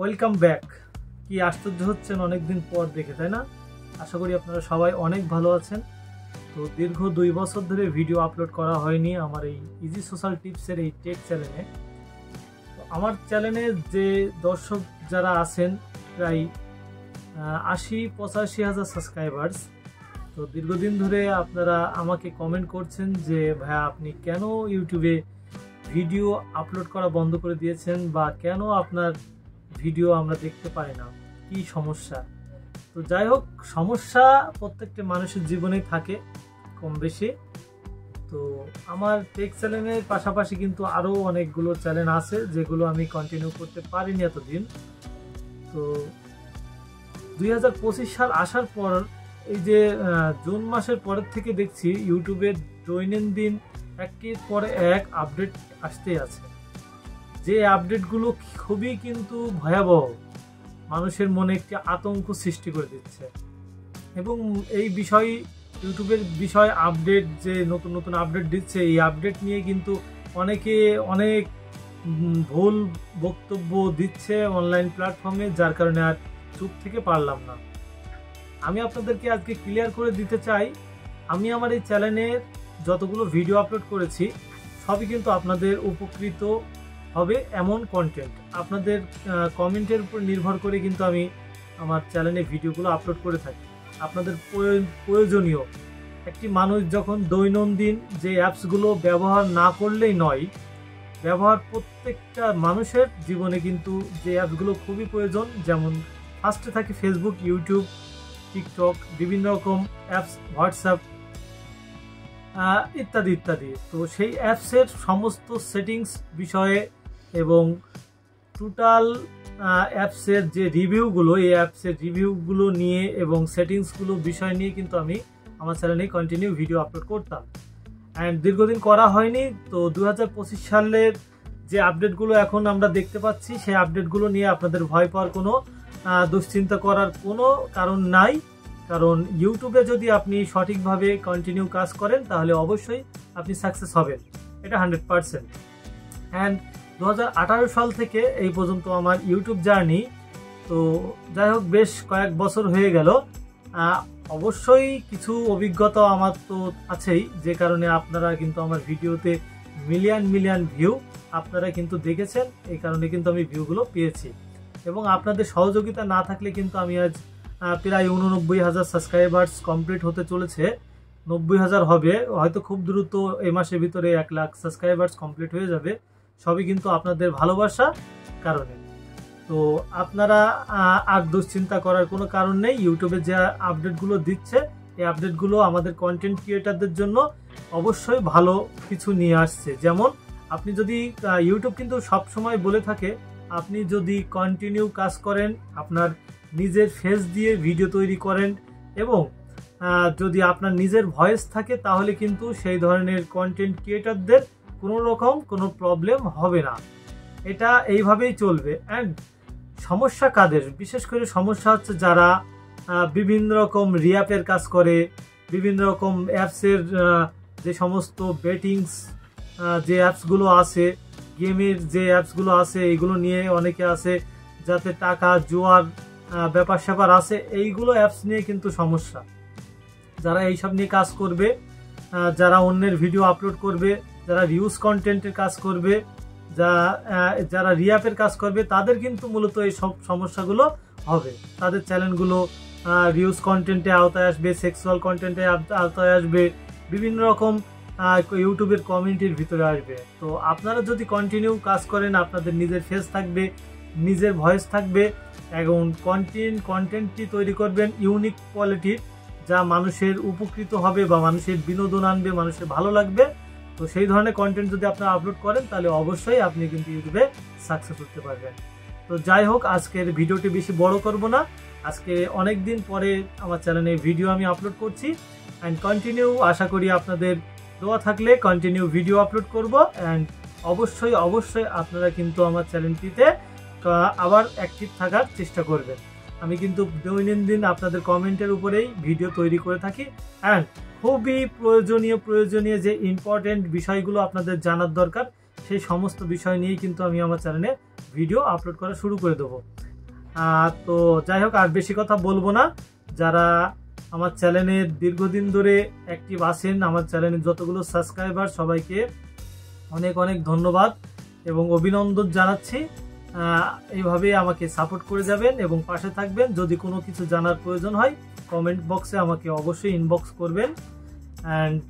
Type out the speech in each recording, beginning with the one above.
Welcome back. কি আশ্চর্য হচ্ছেন অনেকদিন পর দেখে, তাই না? আশা করি আপনারা সবাই অনেক ভালো আছেন। তো দীর্ঘ 2 বছর ধরে ভিডিও আপলোড করা হয়নি আমার এই ইজি সোশ্যাল টিপসের এই টেক চ্যানেলে। তো আমার চ্যানেলে যে দর্শক যারা আছেন প্রায় ৮০-৮৫ হাজার সাবস্ক্রাইবার্স। তো দীর্ঘদিন ধরে আপনারা আমাকে কমেন্ট করছেন যে ভাইয়া আপনি কেন ইউটিউবে ভিডিও আপলোড করা বন্ধ করে দিয়েছেন, বা কেন আপনার ভিডিও আমরা দেখতে পাই না, কি সমস্যা? তো যাই হোক, সমস্যা প্রত্যেকটা মানুষের জীবনে থাকে কম বেশি। তো আমার টেক চ্যানেলের পাশাপাশি কিন্তু আরও অনেকগুলো চ্যানেল আছে যেগুলো আমি কন্টিনিউ করতে পারিনি এতদিন। তো 2025 সাল আসার পর এই যে জুন মাসের পরের থেকে দেখছি ইউটিউবের দৈনন্দিন একের পর এক আপডেট আসতেই আছে। যে আপডেটগুলো খুবই কিন্তু ভয়াবহ, মানুষের মনে একটি আতঙ্ক সৃষ্টি করে দিচ্ছে। এবং এই বিষয় ইউটিউবের বিষয় আপডেট, যে নতুন নতুন আপডেট দিচ্ছে, এই আপডেট নিয়ে কিন্তু অনেকে অনেক ভুল বক্তব্য দিচ্ছে অনলাইন প্ল্যাটফর্মে, যার কারণে আর চুপ থেকে পারলাম না। আমি আপনাদেরকে আজকে ক্লিয়ার করে দিতে চাই, আমি আমার এই চ্যানেলের যতগুলো ভিডিও আপলোড করেছি সবই কিন্তু আপনাদের উপকৃত হবে এমন কন্টেন্ট। আপনাদের কমেন্টের উপর নির্ভর করে কিন্তু আমি আমার চ্যানেলে ভিডিওগুলো আপলোড করে থাকি। আপনাদের প্রয়োজনীয় একটি মানুষ যখন দৈনন্দিন যে অ্যাপসগুলো ব্যবহার না করলেই নয়, ব্যবহার প্রত্যেকটা মানুষের জীবনে কিন্তু যে অ্যাপসগুলো খুবই প্রয়োজন, যেমন ফার্স্টে থাকে ফেসবুক, ইউটিউব, টিকটক, বিভিন্ন রকম অ্যাপস, হোয়াটসঅ্যাপ ইত্যাদি ইত্যাদি। তো সেই অ্যাপসের সমস্ত সেটিংস বিষয়ে এবং টোটাল অ্যাপসের যে রিভিউগুলো, এই অ্যাপসের রিভিউগুলো নিয়ে এবং সেটিংসগুলো বিষয় নিয়ে কিন্তু আমি আমার চ্যানেলে কন্টিনিউ ভিডিও আপলোড করতাম। অ্যান্ড দীর্ঘদিন করা হয়নি। তো 2025 সালের যে আপডেটগুলো এখন আমরা দেখতে পাচ্ছি, সেই আপডেটগুলো নিয়ে আপনাদের ভয় পাওয়ার কোনো দুশ্চিন্তা করার কোনো কারণ নাই। কারণ ইউটিউবে যদি আপনি সঠিকভাবে কন্টিনিউ কাজ করেন তাহলে অবশ্যই আপনি সাকসেস হবেন, এটা 100%। অ্যান্ড 2018 সাল থেকে এই পর্যন্ত আমার ইউটিউব জার্নি, তো যাই হোক বেশ কয়েক বছর হয়ে গেল। অবশ্যই কিছু অভিজ্ঞতা আমার তো আছেই, যে কারণে আপনারা কিন্তু আমার ভিডিওতে মিলিয়ন ভিউ আপনারা কিন্তু দেখেছেন, এই কারণে কিন্তু আমি ভিউগুলো পেয়েছি। এবং আপনাদের সহযোগিতা না থাকলে কিন্তু আমি আজ প্রায় 89,000 সাবস্ক্রাইবার্স কমপ্লিট হতে চলেছে। 90,000 হবে হয়তো খুব দ্রুত, এই মাসের ভিতরে 1 লাখ সাবস্ক্রাইবার্স কমপ্লিট হয়ে যাবে। সবই কিন্তু আপনাদের ভালোবাসা কারণে। তো আপনারা আর দুশ্চিন্তা করার কোনো কারণ নেই। ইউটিউবে যে আপডেটগুলো দিচ্ছে, এই আপডেটগুলো আমাদের কন্টেন্ট ক্রিয়েটারদের জন্য অবশ্যই ভালো কিছু নিয়ে আসছে। যেমন আপনি যদি ইউটিউব কিন্তু সব সময় বলে থাকে, আপনি যদি কন্টিনিউ কাজ করেন, আপনার নিজের ফেস দিয়ে ভিডিও তৈরি করেন এবং যদি আপনার নিজের ভয়েস থাকে, তাহলে কিন্তু সেই ধরনের কন্টেন্ট ক্রিয়েটারদের কোনো রকম কোনো প্রবলেম হবে না। এটা এইভাবেই চলবে। অ্যান্ড সমস্যা কাদের? বিশেষ করে সমস্যা হচ্ছে যারা বিভিন্ন রকম রিঅ্যাপের কাজ করে, বিভিন্ন রকম অ্যাপসের যে সমস্ত বেটিংস যে অ্যাপসগুলো আছে, গেমের যে অ্যাপসগুলো আছে, এইগুলো নিয়ে অনেকে আছে যাতে টাকা জুয়ার ব্যাপার স্যাপার আছে, এইগুলো অ্যাপস নিয়ে কিন্তু সমস্যা। যারা এইসব নিয়ে কাজ করবে, যারা অন্যের ভিডিও আপলোড করবে, যারা রিউজ কন্টেন্টের কাজ করবে, যারা রিঅ্যাপের কাজ করবে, তাদের কিন্তু মূলত এই সব সমস্যাগুলো হবে। তাদের চ্যানেলগুলো রিউজ কন্টেন্টে আওতায় আসবে, সেক্সুয়াল কন্টেন্টে আওতায় আসবে, বিভিন্ন রকম ইউটিউবের কমিউনিটির ভিতরে আসবে। তো আপনারা যদি কন্টিনিউ কাজ করেন, আপনাদের নিজের ফেস থাকবে, নিজের ভয়েস থাকবে, এবং কন্টেন্টটি তৈরি করবেন ইউনিক কোয়ালিটির, যা মানুষের উপকৃত হবে বা মানুষের বিনোদন আনবে, মানুষের ভালো লাগবে। তো সেই ধরনের কন্টেন্ট যদি আপনারা আপলোড করেন, তাহলে অবশ্যই আপনি কিন্তু ইউটিউবে সাকসেস করতে পারবেন। তো যাই হোক, আজকের ভিডিওটি বেশি বড় করব না। আজকে অনেক দিন পরে আমার চ্যানেলে ভিডিও আমি আপলোড করছি। অ্যান্ড কন্টিনিউ, আশা করি আপনাদের দোয়া থাকলে কন্টিনিউ ভিডিও আপলোড করব। অ্যান্ড অবশ্যই আপনারা কিন্তু আমার চ্যানেলটিতে আবার অ্যাক্টিভ থাকার চেষ্টা করবেন। আমি কিন্তু দৈনন্দিন আপনাদের কমেন্টের উপরেই ভিডিও তৈরি করে থাকি। অ্যান্ড খুবই প্রয়োজনীয় যে ইম্পর্টেন্ট বিষয়গুলো আপনাদের জানার দরকার, সেই সমস্ত বিষয় নিয়েই কিন্তু আমি আমার চ্যানেলে ভিডিও আপলোড করা শুরু করে দেবো। তো যাই হোক, আর বেশি কথা বলবো না। যারা আমার চ্যানেলে দীর্ঘদিন ধরে অ্যাক্টিভ আছেন, আমার চ্যানেলে যতগুলো সাবস্ক্রাইবার, সবাইকে অনেক অনেক ধন্যবাদ এবং অভিনন্দন জানাচ্ছি। এইভাবে আমাকে সাপোর্ট করে যাবেন এবং পাশে থাকবেন। যদি কোনো কিছু জানার প্রয়োজন হয় কমেন্ট বক্সে আমাকে অবশ্যই ইনবক্স করবেন। অ্যান্ড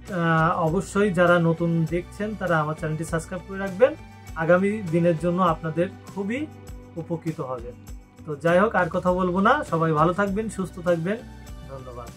অবশ্যই যারা নতুন দেখছেন তারা আমার চ্যানেলটি সাবস্ক্রাইব করে রাখবেন। আগামী দিনের জন্য আপনাদের খুবই উপকৃত হবে। তো যাই হোক, আর কথা বলবো না। সবাই ভালো থাকবেন, সুস্থ থাকবেন। ধন্যবাদ।